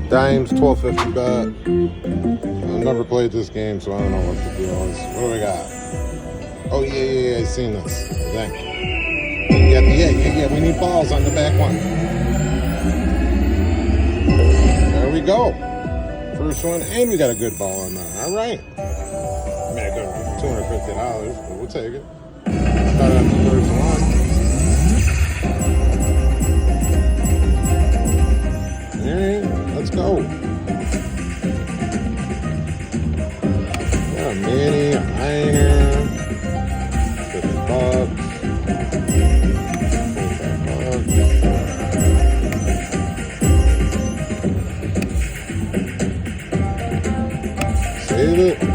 Dimes, 12.50 bet. I've never played this game, so I don't know what the deal is. What do we got? Oh, yeah, I've seen this, I think. Yeah, we need balls on the back one. There we go. First one, and we got a good ball on there. All right. I mean, I got $250, but we'll take it. Start out the first one. All right, let's go. Got a mini, a minor, $50. $45. Save it.